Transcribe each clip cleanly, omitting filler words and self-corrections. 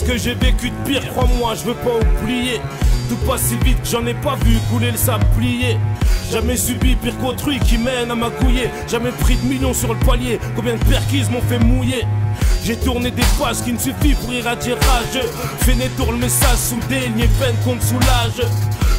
que j'ai vécu de pire, crois-moi, je veux pas oublier. Tout passe si vite que j'en ai pas vu couler le sable plié. Jamais subi pire qu'autrui qui mène à m'agouiller. Jamais pris de millions sur le palier, combien de perquises m'ont fait mouiller. J'ai tourné des pages qui ne suffit pour irradier rage. Fainé tourne le message sous délié, peine qu'on me soulage.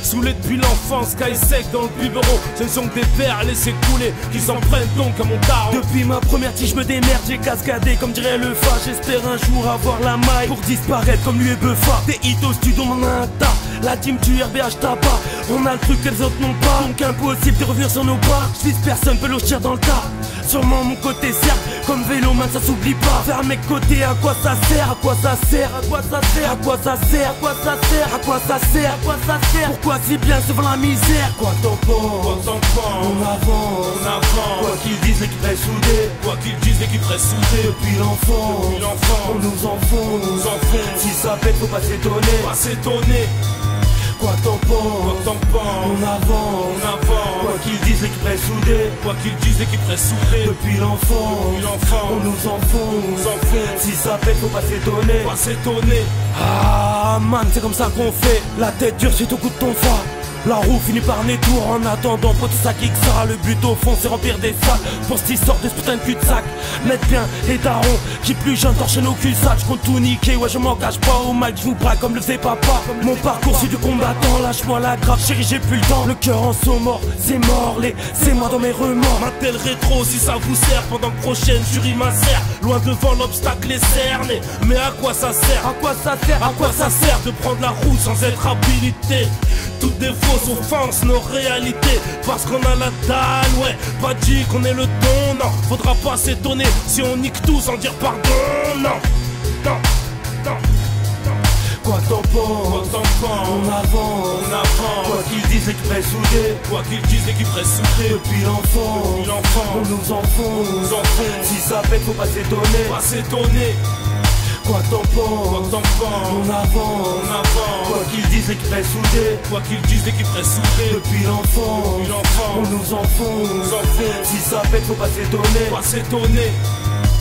Saoulé depuis l'enfance, caille sec dans le biberon. Ce ne sont que des verres laissés couler qui s'en prennent donc à mon daron. Depuis ma première tige, je me démerde, j'ai cascadé comme dirait le fa. J'espère un jour avoir la maille pour disparaître comme lui et Buffa. Des hits au studio, on en a un tas. La team du RBH tabac. On a le truc que les autres n'ont pas, donc impossible de revenir sur nos pas. Je vise personne, peu l'eau, je tire dans le tas. Sûrement mon côté cercle, comme vélo man ça s'oublie pas. Faire mes côtés, à quoi ça sert, à quoi ça sert, à quoi ça sert, à quoi ça sert, à quoi ça sert, à quoi ça sert, à quoi ça sert. Pourquoi si bien devant la misère? Quoi t'en penses? On avance, on avance. Quoi qu'ils disent l'équipe est soudée, Quoi qu'ils disent l'équipe reste soudée. depuis l'enfance, on nous enfonce. Si ça pète faut pas s'étonner, Pas s'étonner. Quoi t'en Quoi penses? t'en penses? On avance, On avance. Quoi qu'ils disent l'équipe est soudée, Quoi qu'ils disent l'équipe reste soudée. depuis l'enfance, on nous enfonce. Si ça pète faut pas s'étonner. Pas s'étonner. Ah man, c'est comme ça qu'on fait. La tête dure suite au coup de ton fa. La roue finit par détour en attendant pour tout ça qui sera. Le but au fond c'est remplir des salles pour cette histoire de ce putain de cul-de-sac. Mettre bien les darons qui plus jeunes torchent nos cul-sacs. Je compte tout niquer, ouais je m'en cache pas. Au mic je vous braque comme le faisait papa. Mon parcours c'est du combattant, lâche-moi la grave chérie j'ai plus le temps. Le cœur en saut mort, c'est mort, c'est moi dans mes remords. Un tel rétro si ça vous sert pendant que prochaine jury m'insère. Loin devant l'obstacle est cerné. Mais à quoi ça sert? À quoi ça sert? À quoi ça sert de prendre la route sans être habilité? Toutes des fausses offenses, nos réalités. Parce qu'on a la dalle, ouais. Pas dit qu'on est le don, non. Faudra pas s'étonner si on nique tout sans dire pardon, non. Non, non, non. Quoi t'en Quoi penses? t'en penses? On avance, On avance. Quoi qu'ils disent l'équipe est soudée, Quoi qu'ils disent l'équipe reste soudée. depuis l'enfance, Depuis l'enfance, on nous enfonce. Si ça pète faut pas s'étonner. Pas s'étonner. Quoi t'en Quoi penses? t'en penses? On avance, On avance. Quoi qu'ils disent l'équipe est soudée, Quoi qu'ils disent l'équipe reste soudée. depuis l'enfance, Depuis l'enfance, on nous enfonce. Si ça pète faut pas s'étonner. Pas s'étonner.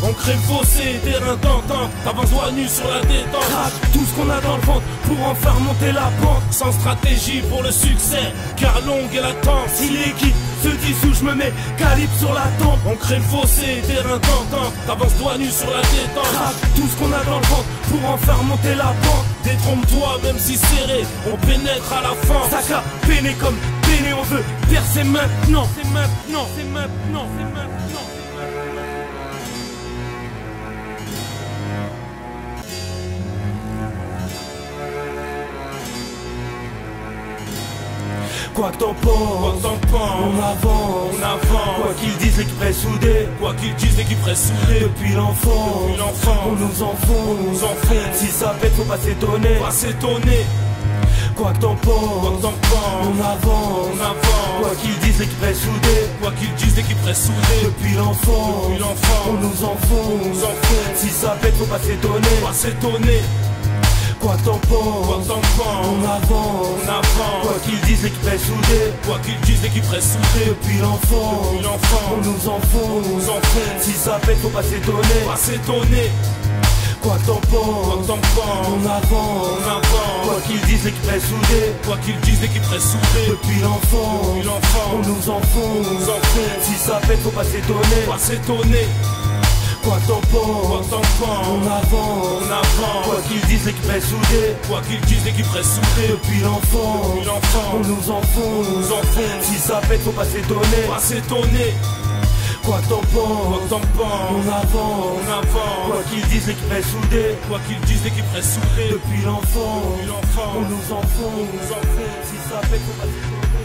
On crée le fossé, terrain d'entente. Avance doigt nu sur la détente. Craque tout ce qu'on a dans le ventre pour en faire monter la pente. Sans stratégie pour le succès, car longue est l'attente. Si l'équipe se dissout, je me mets calibre sur la tempe. On crée le fossé, terrain d'entente. T'avances doigt nu sur la détente. Craque tout ce qu'on a dans le ventre pour en faire monter la pente. Détrompe-toi, même si serré, on pénètre à la fin. Sac à péné comme péné, on veut percer maintenant. C'est maintenant, c'est maintenant, c'est maintenant. Quoi que t'en Quoi penses, t'en penses? on avance. On avance. Quoi qu'ils disent l'équipe est soudée, Quoi qu'ils disent l'équipe reste soudée. depuis l'enfance, Depuis l'enfance, on nous enfonce. Si ça pète faut pas s'étonner. Pas s'étonner. Quoi que t'en Quoi penses, t'en penses? on avance. On avance. Quoi qu'ils disent l'équipe est soudée, Quoi qu'ils disent l'équipe reste soudée. depuis l'enfance, Depuis l'enfance, on nous enfonce. Si ça pète faut pas s'étonner. Pas s'étonner. Quoi que t'en Quoi penses, t'en penses? on avance. On avance. Quoi qu'ils disent l'équipe est soudée, Quoi qu'ils disent l'équipe reste soudée. depuis l'enfance, Depuis l'enfance, on nous enfonce. Si ça pète faut pas s'étonner. Pas s'étonner. Quoi que t'en Quoi penses, t'en penses? on avance. On avance. Quoi qu'ils disent l'équipe est soudée, Quoi qu'ils disent l'équipe reste soudée. depuis l'enfance, Depuis l'enfance, on nous enfonce. Si ça pète faut pas s'étonner. Pas s'étonner. Quoi que t'en Quoi penses, t'en penses? on avance. On avance. Quoi qu'ils disent l'équipe est soudée, Quoi qu'ils disent l'équipe reste soudée. depuis l'enfance, Depuis l'enfance, on nous enfonce. Si ça pète faut pas s'étonner. Pas s'étonner. Quoi que t'en Quoi penses, t'en penses? on avance. On avance. Quoi qu'ils disent l'équipe est soudée, Quoi qu'ils disent l'équipe reste soudée. depuis l'enfance, Depuis l'enfance, on nous enfonce. Si ça pète faut pas s'étonner.